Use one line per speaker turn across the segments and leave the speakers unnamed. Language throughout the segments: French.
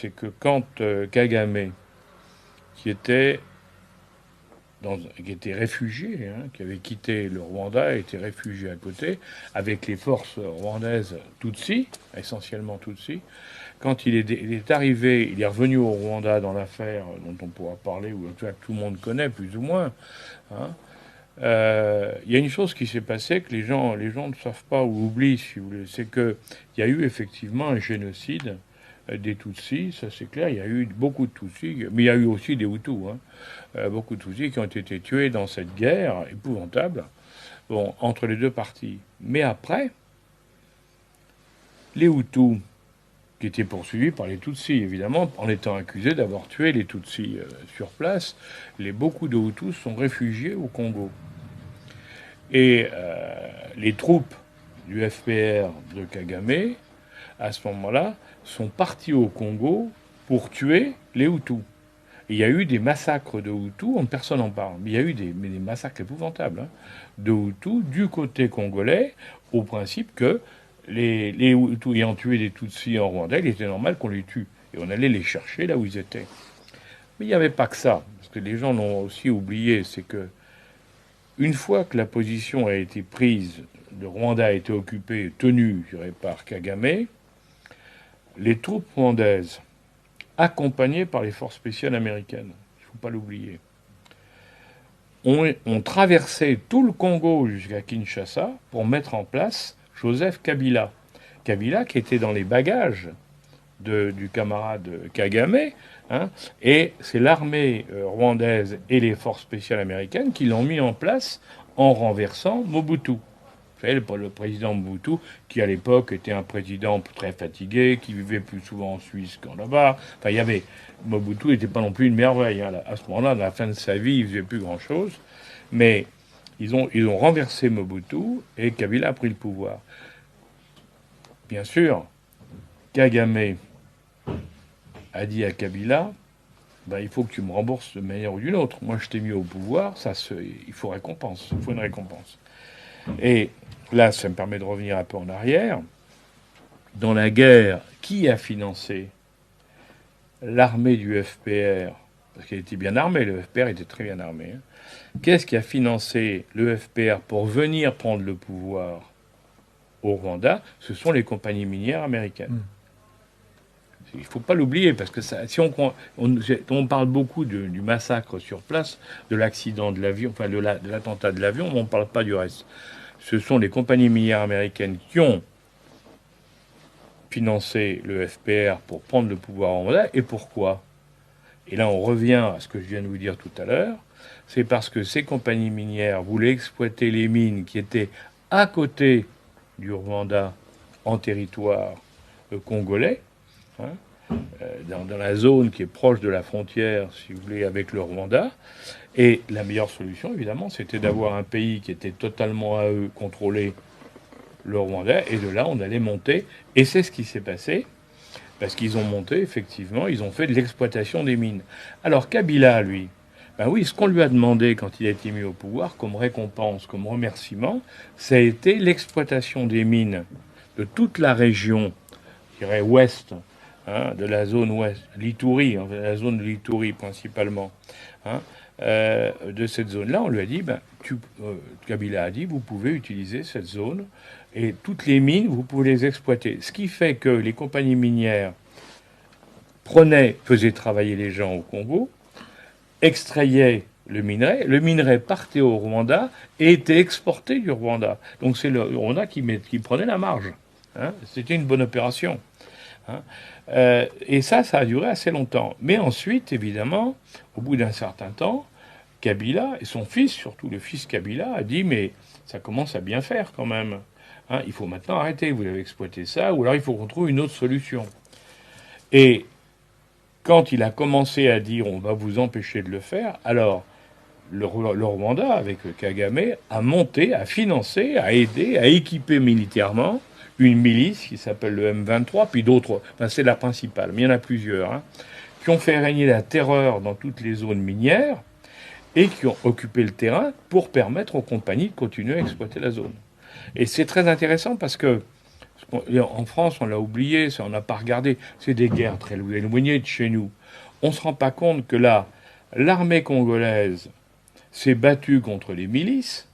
c'est que quand Kagame, qui était, qui était réfugié, hein, qui avait quitté le Rwanda, était réfugié à côté, avec les forces rwandaises Tutsi, essentiellement Tutsi, quand il est arrivé, il est revenu au Rwanda dans l'affaire dont on pourra parler, ou que tout le monde connaît plus ou moins, hein, il y a une chose qui s'est passée que les gens ne savent pas ou oublient, si vous voulez, c'est qu'il y a eu effectivement un génocide des Tutsis, ça c'est clair, il y a eu beaucoup de Tutsis, mais il y a eu aussi des Hutus, hein, beaucoup de Tutsis qui ont été tués dans cette guerre épouvantable, bon, entre les deux parties. Mais après, les Hutus, qui étaient poursuivis par les Tutsis, évidemment, en étant accusés d'avoir tué les Tutsis sur place, beaucoup de Hutus sont réfugiés au Congo. Et les troupes du FPR de Kagame, à ce moment-là, sont partis au Congo pour tuer les Hutus. Et il y a eu des massacres de Hutus, personne n'en parle, mais il y a eu des massacres épouvantables, hein, de Hutus du côté congolais, au principe que les Hutus ayant tué des Tutsis en Rwanda, il était normal qu'on les tue. Et on allait les chercher là où ils étaient. Mais il n'y avait pas que ça, parce que les gens l'ont aussi oublié, c'est que une fois que la position a été prise, le Rwanda a été occupé, tenu, je dirais, par Kagame, les troupes rwandaises, accompagnées par les forces spéciales américaines, il ne faut pas l'oublier, ont traversé tout le Congo jusqu'à Kinshasa pour mettre en place Joseph Kabila. Kabila qui était dans les bagages du camarade Kagame, hein, et c'est l'armée rwandaise et les forces spéciales américaines qui l'ont mis en place en renversant Mobutu. Vous savez, le président Mobutu, qui à l'époque était un président très fatigué, qui vivait plus souvent en Suisse qu'en là-bas. Enfin, il y avait. Mobutu n'était pas non plus une merveille, hein. À ce moment-là, à la fin de sa vie, il faisait plus grand-chose. Mais ils ont renversé Mobutu et Kabila a pris le pouvoir. Bien sûr, Kagame a dit à Kabila, ben, il faut que tu me rembourses de manière ou d'une autre. Moi, je t'ai mis au pouvoir, il faut récompense, il faut une récompense. Et là, ça me permet de revenir un peu en arrière. Dans la guerre, qui a financé l'armée du FPR? Parce qu'elle était bien armée, le FPR était très bien armé. Hein. Qu'est-ce qui a financé le FPR pour venir prendre le pouvoir au Rwanda? Ce sont les compagnies minières américaines. Il ne faut pas l'oublier, parce que ça, si on parle beaucoup du massacre sur place, de l'accident de l'avion, enfin de l'attentat de l'avion, mais on ne parle pas du reste. Ce sont les compagnies minières américaines qui ont financé le FPR pour prendre le pouvoir en Rwanda. Et pourquoi? Et là, on revient à ce que je viens de vous dire tout à l'heure. C'est parce que ces compagnies minières voulaient exploiter les mines qui étaient à côté du Rwanda en territoire congolais, hein, dans la zone qui est proche de la frontière, si vous voulez, avec le Rwanda. Et la meilleure solution, évidemment, c'était d'avoir un pays qui était totalement à eux, contrôlé, le Rwanda, et de là, on allait monter. Et c'est ce qui s'est passé, parce qu'ils ont monté, effectivement, ils ont fait de l'exploitation des mines. Alors Kabila, lui, ben oui, ce qu'on lui a demandé quand il a été mis au pouvoir, comme récompense, comme remerciement, ça a été l'exploitation des mines de toute la région, je dirais ouest, hein, de la zone ouest, l'Ituri, hein, la zone de l'Ituri principalement, hein, de cette zone-là, on lui a dit, ben, Kabila a dit, vous pouvez utiliser cette zone et toutes les mines, vous pouvez les exploiter. Ce qui fait que les compagnies minières faisaient travailler les gens au Congo, extrayaient le minerai partait au Rwanda et était exporté du Rwanda. Donc c'est le Rwanda qui prenait la marge. Hein. C'était une bonne opération. Hein. Et ça a duré assez longtemps. Mais ensuite, évidemment, au bout d'un certain temps, Kabila, et son fils, surtout le fils Kabila, a dit, mais ça commence à bien faire quand même. Hein, il faut maintenant arrêter, vous avez exploité ça, ou alors il faut qu'on trouve une autre solution. Et quand il a commencé à dire, on va vous empêcher de le faire, alors le Rwanda, avec Kagame, a monté, a financé, a aidé, a équipé militairement une milice qui s'appelle le M23, puis d'autres, enfin c'est la principale, mais il y en a plusieurs, hein, qui ont fait régner la terreur dans toutes les zones minières, et qui ont occupé le terrain pour permettre aux compagnies de continuer à exploiter la zone. Et c'est très intéressant parce que ce En France, on l'a oublié, ça, on n'a pas regardé. C'est des guerres très éloignées de chez nous. On ne se rend pas compte que là, l'armée congolaise s'est battue contre les milices.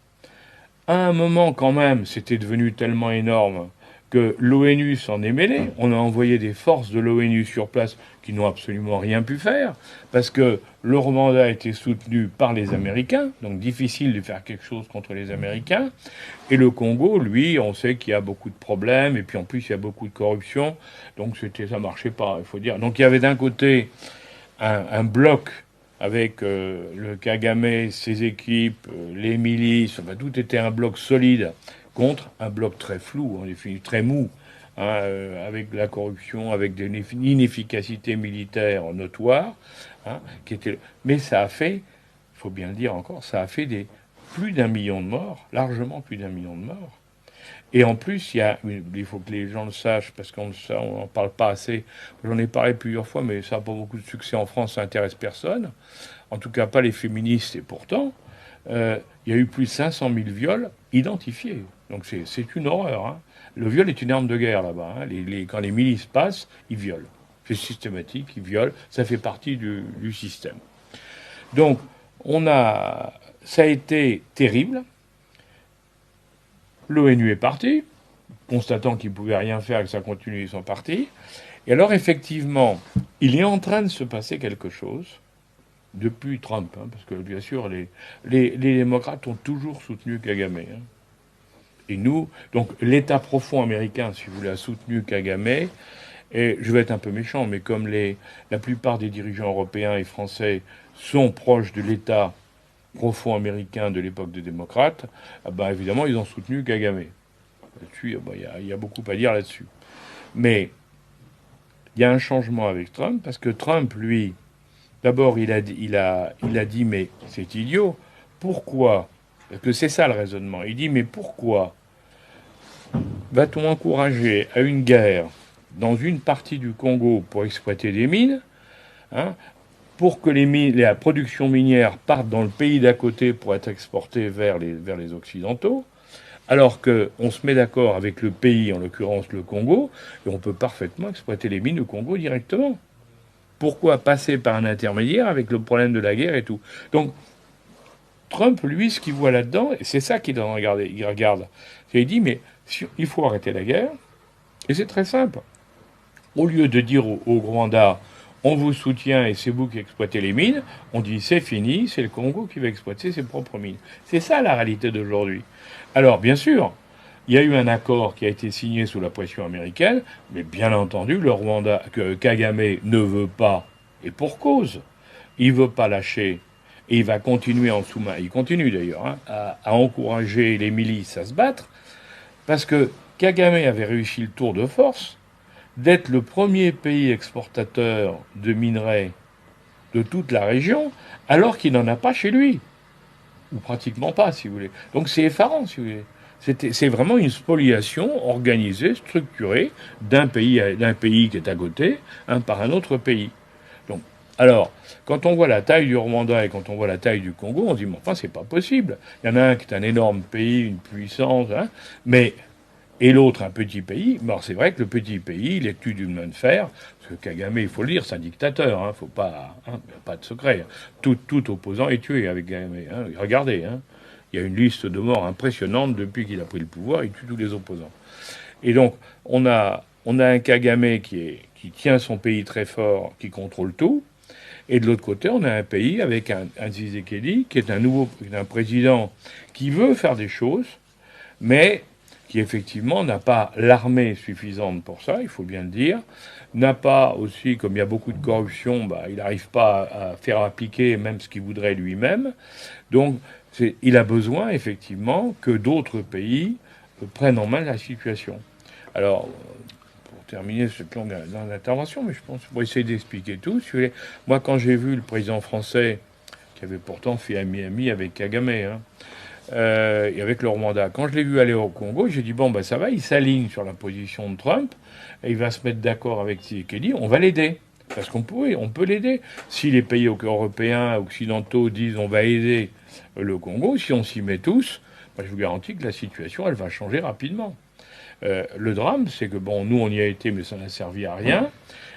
À un moment, quand même, c'était devenu tellement énorme que l'ONU s'en est mêlée. On a envoyé des forces de l'ONU sur place qui n'ont absolument rien pu faire, parce que le Rwanda a été soutenu par les Américains, donc difficile de faire quelque chose contre les Américains. Et le Congo, lui, on sait qu'il y a beaucoup de problèmes, et puis en plus il y a beaucoup de corruption, donc ça marchait pas, il faut dire. Donc il y avait d'un côté un bloc avec le Kagame, ses équipes, les milices, enfin tout était un bloc solide contre un bloc très flou, en définitive, très mou, hein, avec de la corruption, avec des inefficacités militaires notoires, hein, mais ça a fait, il faut bien le dire encore, ça a fait plus d'un million de morts, largement plus d'un million de morts. Et en plus, il faut que les gens le sachent, parce qu'on n'en parle pas assez. J'en ai parlé plusieurs fois, mais ça n'a pas beaucoup de succès en France, ça n'intéresse personne. En tout cas, pas les féministes, et pourtant, il y a eu plus de 500 000 viols identifiés. Donc c'est une horreur. Hein. Le viol est une arme de guerre là-bas. Hein. Quand les milices passent, ils violent. C'est systématique, ils violent. Ça fait partie du système. Donc, ça a été terrible. L'ONU est partie, constatant qu'ils ne pouvaient rien faire et que ça continue, ils sont partis. Et alors, effectivement, il est en train de se passer quelque chose depuis Trump, hein, parce que bien sûr, les démocrates ont toujours soutenu Kagame. Hein. Et nous, donc l'État profond américain, si vous voulez, a soutenu Kagame. Et je vais être un peu méchant, mais comme la plupart des dirigeants européens et français sont proches de l'État profond américain de l'époque des démocrates, évidemment, ils ont soutenu Kagame. Là-dessus, il y a beaucoup à dire là-dessus. Mais il y a un changement avec Trump, parce que Trump, lui, d'abord, il a dit, mais c'est idiot. Pourquoi? Parce que c'est ça le raisonnement. Il dit, mais pourquoi va-t-on encourager à une guerre dans une partie du Congo pour exploiter des mines, hein, pour que la production minière parte dans le pays d'à côté pour être exportée vers les Occidentaux, alors qu'on se met d'accord avec le pays, en l'occurrence le Congo, et on peut parfaitement exploiter les mines au Congo directement. Pourquoi passer par un intermédiaire avec le problème de la guerre et tout? Donc, Trump, lui, ce qu'il voit là-dedans, et c'est ça qu'il doit regarder, il regarde, c'est qu'il dit, mais il faut arrêter la guerre, et c'est très simple. Au lieu de dire au Rwanda, on vous soutient et c'est vous qui exploitez les mines, on dit c'est fini, c'est le Congo qui va exploiter ses propres mines. C'est ça la réalité d'aujourd'hui. Alors, bien sûr, il y a eu un accord qui a été signé sous la pression américaine, mais bien entendu, le Rwanda, que Kagame ne veut pas, et pour cause, il ne veut pas lâcher, et il va continuer en sous-main, il continue d'ailleurs, hein, à encourager les milices à se battre, parce que Kagame avait réussi le tour de force d'être le premier pays exportateur de minerais de toute la région, alors qu'il n'en a pas chez lui. Ou pratiquement pas, si vous voulez. Donc c'est effarant, si vous voulez. C'est vraiment une spoliation organisée, structurée d'un pays qui est à côté, hein, par un autre pays. Donc, alors, quand on voit la taille du Rwanda et quand on voit la taille du Congo, on se dit, mais enfin, c'est pas possible. Il y en a un qui est un énorme pays, une puissance, hein, mais et l'autre un petit pays. Alors c'est vrai que le petit pays, il est tué d'une main de fer, parce que Kagame, il faut le dire, c'est un dictateur, hein, faut pas, hein, pas de secret. Tout opposant est tué avec Kagame. Hein. Regardez, hein, il y a une liste de morts impressionnante depuis qu'il a pris le pouvoir, il tue tous les opposants. Et donc on a un Kagame qui tient son pays très fort, qui contrôle tout. Et de l'autre côté, on a un pays avec un Tshisekedi, qui est un président qui veut faire des choses, mais qui effectivement n'a pas l'armée suffisante pour ça, il faut bien le dire, n'a pas aussi, comme il y a beaucoup de corruption, il n'arrive pas à faire appliquer même ce qu'il voudrait lui-même. Donc il a besoin effectivement que d'autres pays prennent en main la situation. Alors, pour terminer cette longue intervention, mais je pense pour essayer d'expliquer tout, moi quand j'ai vu le président français, qui avait pourtant fait ami avec Kagame, hein, et avec le Rwanda. Quand je l'ai vu aller au Congo, j'ai dit bon ça va, il s'aligne sur la position de Trump, et il va se mettre d'accord avec Tshisekedi, on va l'aider. Parce on peut l'aider. Si les pays européens, occidentaux disent on va aider le Congo, si on s'y met tous, je vous garantis que la situation, elle va changer rapidement. Le drame, c'est que, bon, nous, on y a été, mais ça n'a servi à rien,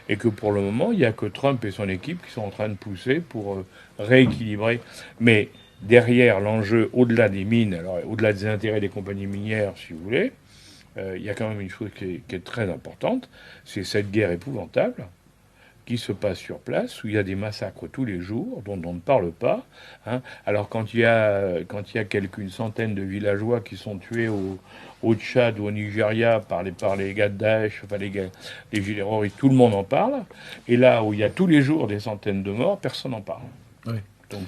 et que pour le moment, il n'y a que Trump et son équipe qui sont en train de pousser pour rééquilibrer. Mais derrière l'enjeu, au-delà des mines, alors au-delà des intérêts des compagnies minières, si vous voulez, il y a quand même une chose qui est très importante, c'est cette guerre épouvantable qui se passe sur place, où il y a des massacres tous les jours, dont on ne parle pas. Hein. Alors quand il y a une centaine de villageois qui sont tués au Tchad ou au Nigeria par les gars de Daesh, enfin les gilets terroristes, tout le monde en parle. Et là où il y a tous les jours des centaines de morts, personne n'en parle.
Oui.
Donc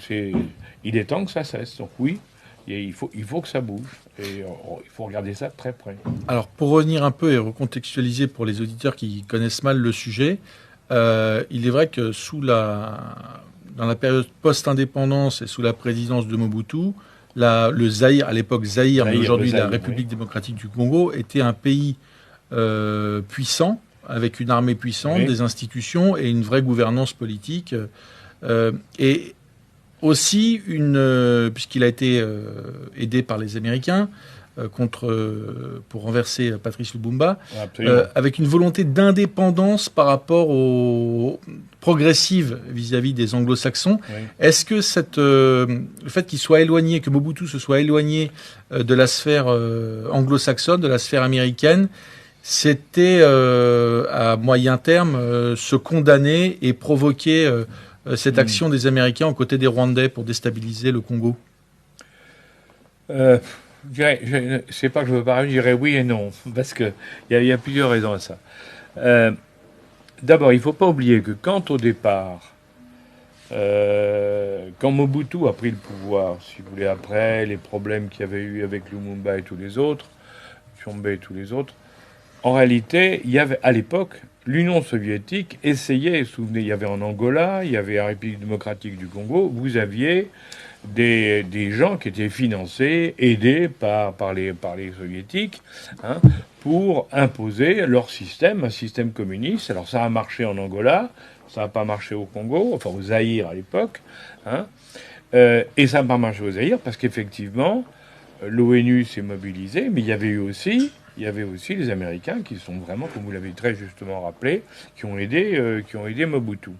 il est temps que ça cesse. Donc oui, il faut que ça bouge. Et il faut regarder ça de très près.
Alors, pour revenir un peu et recontextualiser pour les auditeurs qui connaissent mal le sujet, il est vrai que dans la période post-indépendance et sous la présidence de Mobutu, le Zaïre, à l'époque Zaïre, mais aujourd'hui la République démocratique du Congo, était un pays puissant, avec une armée puissante, des institutions et une vraie gouvernance politique. Et aussi, puisqu'il a été aidé par les Américains, pour renverser Patrice Lumumba, avec une volonté d'indépendance par rapport progressive vis-à-vis des anglo-saxons. Oui. Est-ce que le fait qu'il soit éloigné, que Mobutu se soit éloigné de la sphère anglo-saxonne, de la sphère américaine, c'était à moyen terme se condamner et provoquer cette action des Américains aux côtés des Rwandais pour déstabiliser le Congo?
C'est pas que je veux pas, je dirais oui et non, parce qu'il y a plusieurs raisons à ça. D'abord, il ne faut pas oublier que quand au départ, quand Mobutu a pris le pouvoir, si vous voulez, après les problèmes qu'il y avait eu avec Lumumba et tous les autres, Tshombe et tous les autres, en réalité, il y avait à l'époque, l'Union soviétique essayait, souvenez, il y avait en Angola, il y avait la République démocratique du Congo, vous aviez des gens qui étaient financés, aidés par les soviétiques, hein, pour imposer leur système, un système communiste. Alors ça a marché en Angola, ça n'a pas marché au Congo, enfin au Zaïre à l'époque, hein, et ça n'a pas marché au Zaïre parce qu'effectivement, l'ONU s'est mobilisée, mais il y avait aussi les Américains qui sont vraiment, comme vous l'avez très justement rappelé, qui ont aidé Mobutu.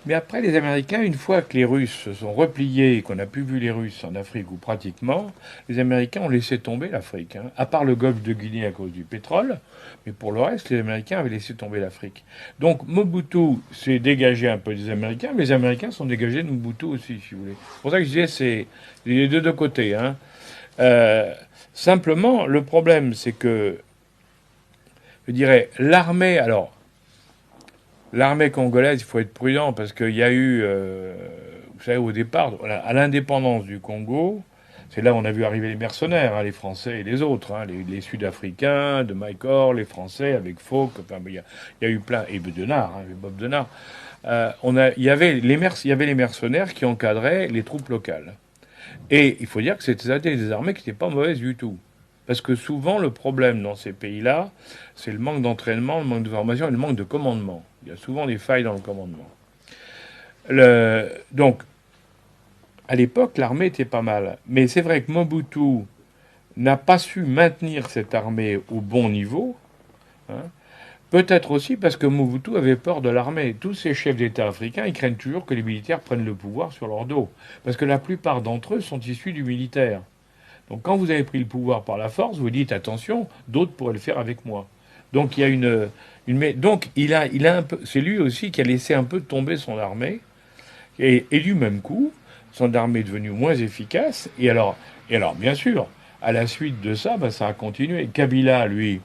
Mais après, les Américains, une fois que les Russes se sont repliés et qu'on n'a plus vu les Russes en Afrique, ou pratiquement, les Américains ont laissé tomber l'Afrique. Hein, à part le golfe de Guinée à cause du pétrole, mais pour le reste, les Américains avaient laissé tomber l'Afrique. Donc Mobutu s'est dégagé un peu des Américains, mais les Américains sont dégagés de Mobutu aussi, si vous voulez. C'est pour ça que je disais, c'est les deux côtés. Hein. Simplement, le problème, c'est que, je dirais, l'armée... Alors, l'armée congolaise, il faut être prudent parce qu'il y a eu, vous savez, au départ, à l'indépendance du Congo, c'est là où on a vu arriver les mercenaires, hein, les Français et les autres, hein, les Sud-Africains, de Maïkor, les Français avec Fauque, enfin, il y a eu plein, et Denard, hein, Bob Denard. Il y avait les mercenaires qui encadraient les troupes locales. Et il faut dire que c'était des armées qui n'étaient pas mauvaises du tout. Parce que souvent, le problème dans ces pays-là, c'est le manque d'entraînement, le manque de formation et le manque de commandement. Il y a souvent des failles dans le commandement. Donc, à l'époque, l'armée était pas mal. Mais c'est vrai que Mobutu n'a pas su maintenir cette armée au bon niveau. Hein. Peut-être aussi parce que Mobutu avait peur de l'armée. Tous ces chefs d'État africains, ils craignent toujours que les militaires prennent le pouvoir sur leur dos. Parce que la plupart d'entre eux sont issus du militaire. Donc quand vous avez pris le pouvoir par la force, vous dites attention, d'autres pourraient le faire avec moi. Donc il y a donc il a un peu, c'est lui aussi qui a laissé un peu tomber son armée et du même coup, son armée est devenue moins efficace. Et alors bien sûr, à la suite de ça, ça a continué. Kabila, lui,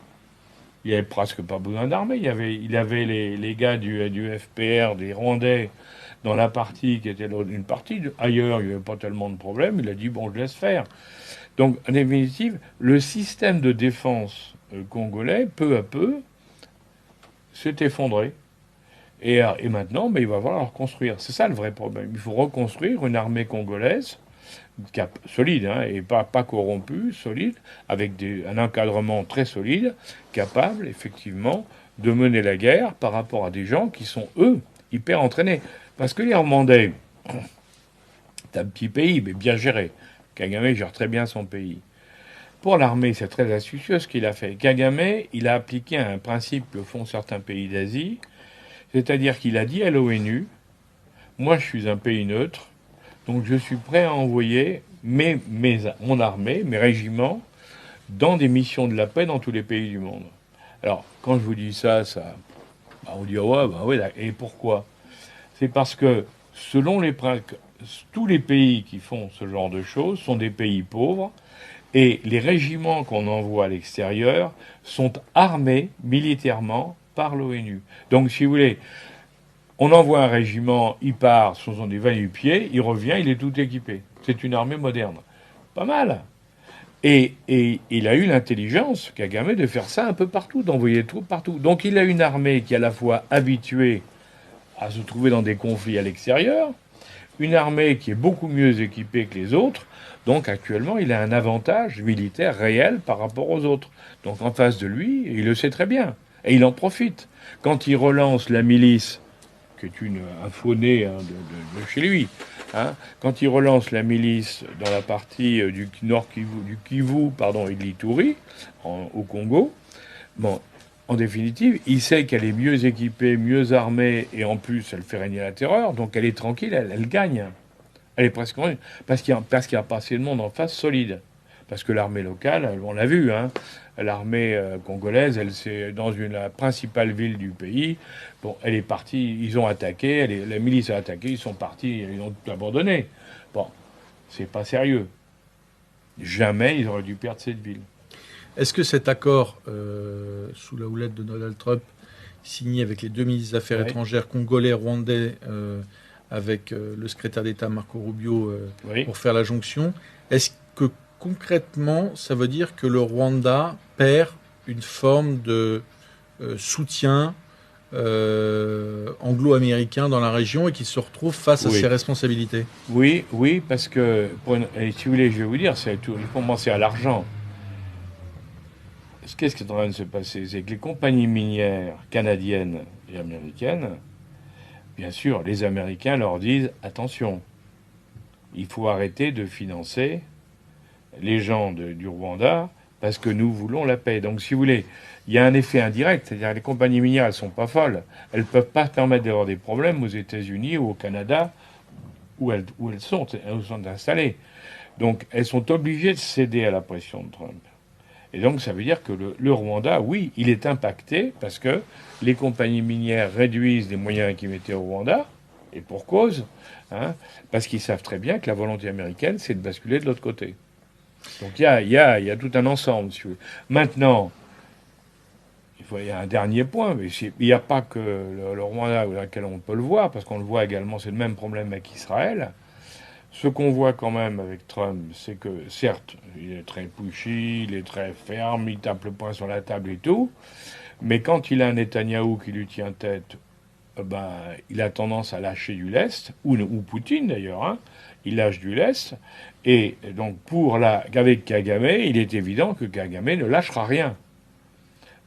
il avait presque pas besoin d'armée. Il avait les gars du FPR, des Rwandais, dans la partie qui était une partie. Ailleurs, il n'y avait pas tellement de problèmes. Il a dit bon, je laisse faire. Donc, en définitive, le système de défense congolais, peu à peu, s'est effondré. Et maintenant, il va falloir reconstruire. C'est ça le vrai problème. Il faut reconstruire une armée congolaise solide, hein, et pas corrompue, solide, avec un encadrement très solide, capable, effectivement, de mener la guerre par rapport à des gens qui sont, eux, hyper entraînés. Parce que les Rwandais, c'est un petit pays, mais bien géré. Kagame gère très bien son pays. Pour l'armée, c'est très astucieux ce qu'il a fait. Kagame, il a appliqué un principe que font certains pays d'Asie, c'est-à-dire qu'il a dit à l'ONU, moi je suis un pays neutre, donc je suis prêt à envoyer mon armée, mes régiments, dans des missions de la paix dans tous les pays du monde. Alors, quand je vous dis ça, on dit, ouais, bah ouais, et pourquoi? C'est parce que, selon tous les pays qui font ce genre de choses sont des pays pauvres, et les régiments qu'on envoie à l'extérieur sont armés militairement par l'ONU. Donc, si vous voulez, on envoie un régiment, il part, ce sont des va-nu-pieds, il revient, il est tout équipé. C'est une armée moderne. Pas mal. Et il a eu l'intelligence, Kagame, de faire ça un peu partout, d'envoyer des troupes partout. Donc il a une armée qui est à la fois habituée à se trouver dans des conflits à l'extérieur, une armée qui est beaucoup mieux équipée que les autres. Donc actuellement, il a un avantage militaire réel par rapport aux autres. Donc en face de lui, il le sait très bien. Et il en profite. Quand il relance la milice, qui est un faux-né de chez lui, hein, quand il relance la milice dans la partie du nord Kivu, et de l'Ituri, au Congo, bon, en définitive, il sait qu'elle est mieux équipée, mieux armée, et en plus, elle fait régner la terreur, donc elle est tranquille, elle gagne. Elle est presque en parce qu'il y a pas assez de monde en face solide. Parce que l'armée locale, on l'a vu, hein, l'armée congolaise, c'est dans la principale ville du pays. Bon, elle est partie, ils ont attaqué, la milice a attaqué, ils sont partis, ils ont tout abandonné. Bon, c'est pas sérieux. Jamais ils auraient dû perdre cette ville.
Est-ce que cet accord, sous la houlette de Donald Trump, signé avec les deux ministres des Affaires étrangères congolais, rwandais, avec le secrétaire d'État Marco Rubio pour faire la jonction, est-ce que concrètement, ça veut dire que le Rwanda perd une forme de soutien anglo-américain dans la région et qu'il se retrouve face à ses responsabilités?
Oui, parce que, si vous voulez, je vais vous dire, il faut penser à l'argent. Qu'est-ce qui est en train de se passer? C'est que les compagnies minières canadiennes et américaines, bien sûr, les Américains leur disent attention, il faut arrêter de financer les gens du Rwanda parce que nous voulons la paix. Donc, si vous voulez, il y a un effet indirect, c'est-à-dire les compagnies minières, elles sont pas folles. Elles ne peuvent pas se permettre d'avoir des problèmes aux États-Unis ou au Canada où elles sont installées. Donc, elles sont obligées de céder à la pression de Trump. Et donc, ça veut dire que le Rwanda, oui, il est impacté parce que les compagnies minières réduisent les moyens qu'ils mettaient au Rwanda, et pour cause, hein, parce qu'ils savent très bien que la volonté américaine, c'est de basculer de l'autre côté. Donc, il y a tout un ensemble. Si vous voulez. Maintenant, il y a un dernier point, mais il n'y a pas que le Rwanda dans lequel on peut le voir, parce qu'on le voit également, c'est le même problème avec Israël. Ce qu'on voit quand même avec Trump, c'est que, certes, il est très pushy, il est très ferme, il tape le poing sur la table et tout, mais quand il a un Netanyahou qui lui tient tête, il a tendance à lâcher du lest, ou Poutine d'ailleurs, hein, il lâche du lest, et donc avec Kagame, il est évident que Kagame ne lâchera rien.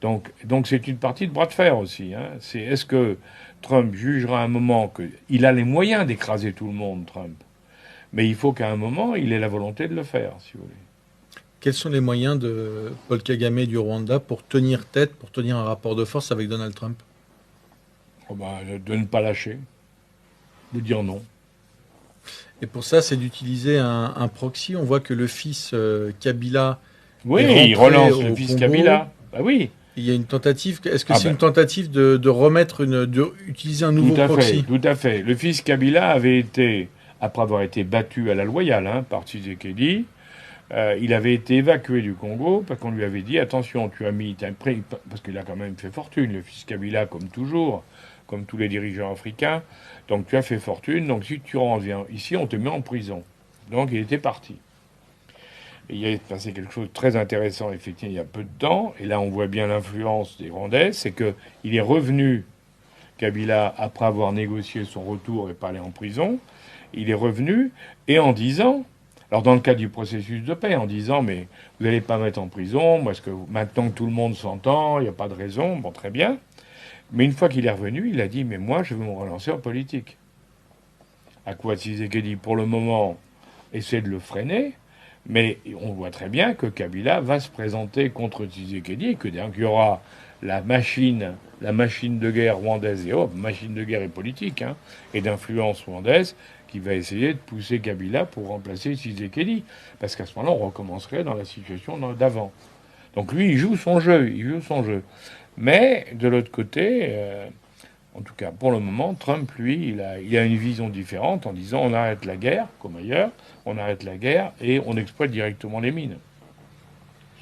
Donc c'est une partie de bras de fer aussi. Hein. Est-ce que Trump jugera à un moment qu'il a les moyens d'écraser tout le monde, Trump? Mais il faut qu'à un moment, il ait la volonté de le faire, si vous voulez.
Quels sont les moyens de Paul Kagame du Rwanda pour tenir tête, pour tenir un rapport de force avec Donald Trump?
De ne pas lâcher, de dire non.
Et pour ça, c'est d'utiliser un proxy. On voit que le fils Kabila.
Oui, il relance le fils Kabila. Bah oui.
Il y a une tentative. Est-ce que c'est une tentative de remettre d'utiliser un nouveau proxy?
Tout à fait. Le fils Kabila avait été, après avoir été battu à la loyale par Tshisekedi, il avait été évacué du Congo parce qu'on lui avait dit attention, parce qu'il a quand même fait fortune, le fils Kabila, comme toujours, comme tous les dirigeants africains. Donc tu as fait fortune, donc si tu reviens ici, on te met en prison. Donc il était parti. Et il est passé quelque chose de très intéressant, effectivement, il y a peu de temps, et là on voit bien l'influence des Rwandais, c'est qu'il est revenu, Kabila, après avoir négocié son retour et pas aller en prison, il est revenu, et en disant, alors dans le cadre du processus de paix, en disant, mais vous n'allez pas mettre en prison, parce que maintenant que tout le monde s'entend, il n'y a pas de raison, bon très bien. Mais une fois qu'il est revenu, il a dit, mais moi je veux me relancer en politique. À quoi Tshisekedi, pour le moment, essaie de le freiner, Mais on voit très bien que Kabila va se présenter contre Tshisekedi et qu'il y aura la machine de guerre rwandaise machine de guerre et politique, hein, et d'influence rwandaise, qui va essayer de pousser Kabila pour remplacer Tshisekedi. Parce qu'à ce moment-là, on recommencerait dans la situation d'avant. Donc lui, il joue son jeu, Mais de l'autre côté, en tout cas pour le moment, Trump, lui, il a une vision différente en disant on arrête la guerre, comme ailleurs, on arrête la guerre et on exploite directement les mines.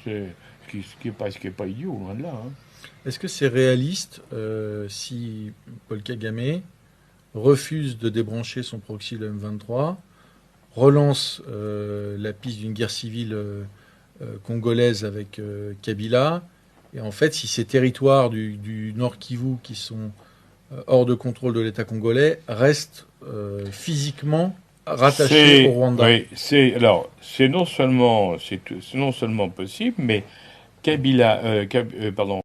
C'est ce qui est pas idiot, loin de là. Hein.
Est-ce que c'est réaliste si Paul Kagame refuse de débrancher son proxy, le M23, relance la piste d'une guerre civile congolaise avec Kabila, et en fait, si ces territoires du Nord Kivu qui sont hors de contrôle de l'État congolais restent physiquement rattachés au Rwanda.
Oui, c'est non seulement possible, mais Kabila, pardon,